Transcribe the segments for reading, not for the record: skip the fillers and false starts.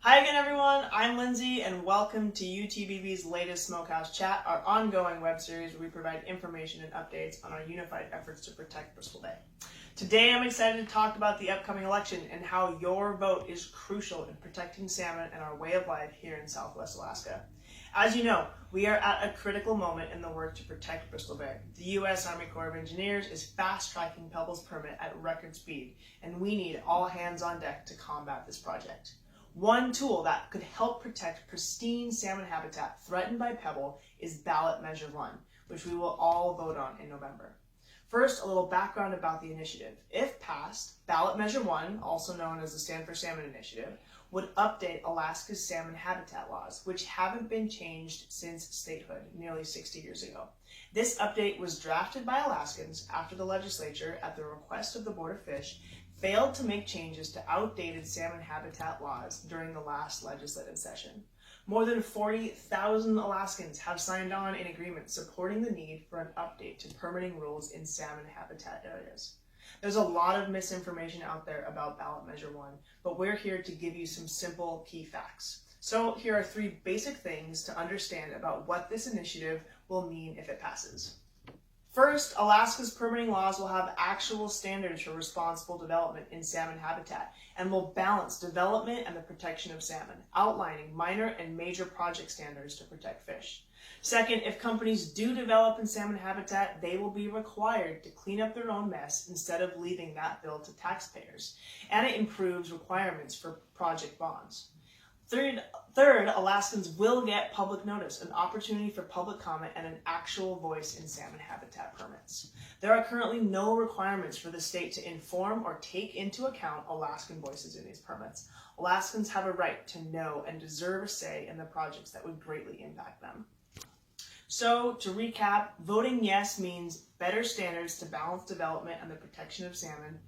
Hi again, everyone. I'm Lindsay, and welcome to UTBB's latest Smokehouse Chat, our ongoing web series where we provide information and updates on our unified efforts to protect Bristol Bay. Today, I'm excited to talk about the upcoming election and how your vote is crucial in protecting salmon and our way of life here in Southwest Alaska. As you know, we are at a critical moment in the work to protect Bristol Bay. The U.S. Army Corps of Engineers is fast-tracking Pebble's permit at record speed, and we need all hands on deck to combat this project. One tool that could help protect pristine salmon habitat threatened by Pebble is Ballot Measure One, which we will all vote on in November. First, a little background about the initiative. If passed, Ballot Measure One, also known as the Stand For Salmon initiative, would update Alaska's salmon habitat laws, which haven't been changed since statehood nearly 60 years ago. This update was drafted by Alaskans after the legislature, at the request of the Board of Fish, failed to make changes to outdated salmon habitat laws during the last legislative session. More than 40,000 Alaskans have signed on in agreement supporting the need for an update to permitting rules in salmon habitat areas. There's a lot of misinformation out there about Ballot Measure One, but we're here to give you some simple key facts. So here are 3 basic things to understand about what this initiative will mean if it passes. First, Alaska's permitting laws will have actual standards for responsible development in salmon habitat and will balance development and the protection of salmon, outlining minor and major project standards to protect fish. Second, if companies do develop in salmon habitat, they will be required to clean up their own mess instead of leaving that bill to taxpayers, and it improves requirements for project bonds. Third, Alaskans will get public notice, an opportunity for public comment, and an actual voice in salmon habitat permits. There are currently no requirements for the state to inform or take into account Alaskan voices in these permits. Alaskans have a right to know and deserve a say in the projects that would greatly impact them. So, to recap, voting yes means better standards to balance development and the protection of salmon,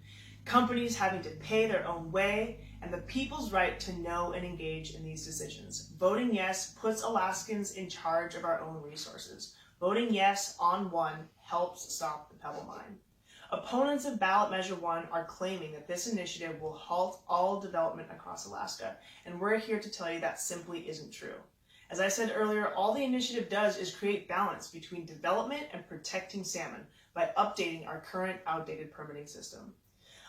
companies having to pay their own way, and the people's right to know and engage in these decisions. Voting yes puts Alaskans in charge of our own resources. Voting yes on one helps stop the Pebble Mine. Opponents of Ballot Measure One are claiming that this initiative will halt all development across Alaska, and we're here to tell you that simply isn't true. As I said earlier, all the initiative does is create balance between development and protecting salmon by updating our current outdated permitting system.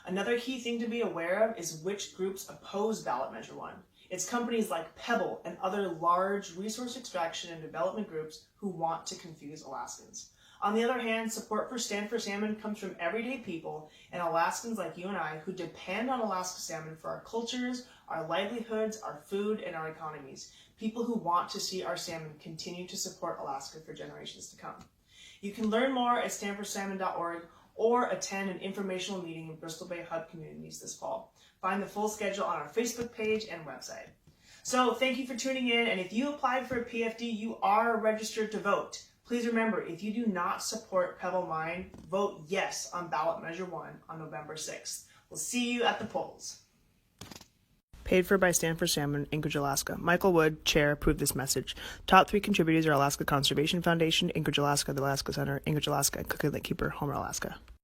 Another key thing to be aware of is which groups oppose Ballot Measure One. It's companies like Pebble and other large resource extraction and development groups who want to confuse Alaskans. On the other hand, support for Stand For Salmon comes from everyday people and Alaskans like you and I who depend on Alaska salmon for our cultures, our livelihoods, our food, and our economies. People who want to see our salmon continue to support Alaska for generations to come. You can learn more at standforsalmon.org or attend an informational meeting in Bristol Bay Hub communities this fall. Find the full schedule on our Facebook page and website. So thank you for tuning in, and if you applied for a PFD, you are registered to vote. Please remember, if you do not support Pebble Mine, vote yes on Ballot Measure One on November 6th. We'll see you at the polls. Paid for by Stand For Salmon, Anchorage, Alaska. Michael Wood, Chair, approved this message. Top 3 contributors are Alaska Conservation Foundation, Anchorage, Alaska, the Alaska Center, Anchorage, Alaska, and Cookie Lake Keeper, Homer, Alaska.